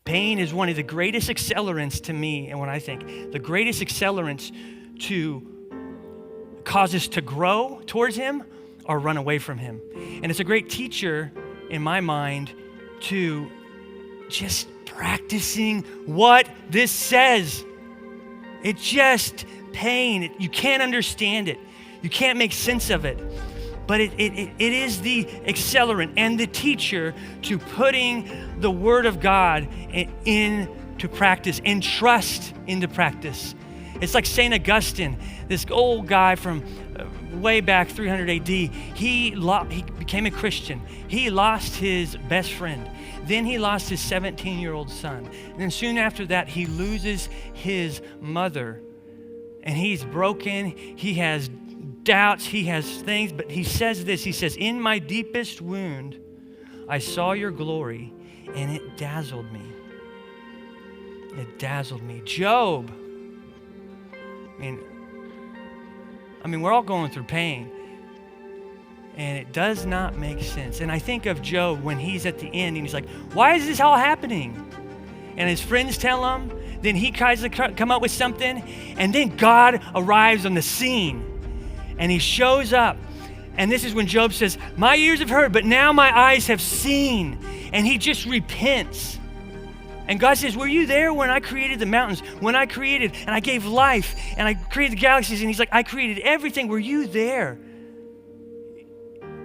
Pain is one of the greatest accelerants to me, and when I think, the greatest accelerants to cause us to grow towards him or run away from him. And it's a great teacher, in my mind, to just practicing what this says. It's just pain. You can't understand it. You can't make sense of it. But it is the accelerant and the teacher to putting the Word of God into practice and trust into practice. It's like St. Augustine, this old guy from way back 300 AD. He became a Christian. He lost his best friend. Then he lost his 17-year-old son. And then soon after that, he loses his mother. And he's broken. He has doubts. He has things. But he says this. He says, in my deepest wound, I saw your glory, and it dazzled me. It dazzled me. Job. I mean, we're all going through pain. And it does not make sense. And I think of Job when he's at the end and he's like, why is this all happening? And his friends tell him, then he tries to come up with something, and then God arrives on the scene and he shows up. And this is when Job says, my ears have heard, but now my eyes have seen. And he just repents. And God says, were you there when I created the mountains, when I created and I gave life and I created the galaxies? And he's like, I created everything. Were you there?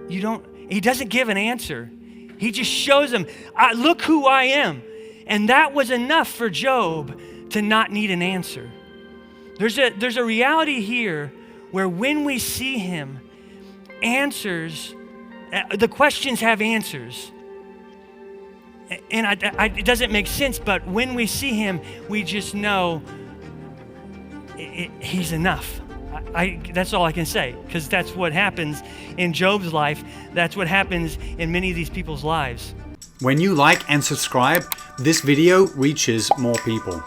He doesn't give an answer. He just shows them, look who I am. And that was enough for Job to not need an answer. There's a reality here where when we see him, answers, the questions have answers. And it doesn't make sense, but when we see him, we just know he's enough. That's all I can say, because that's what happens in Job's life. That's what happens in many of these people's lives. When you like and subscribe, this video reaches more people.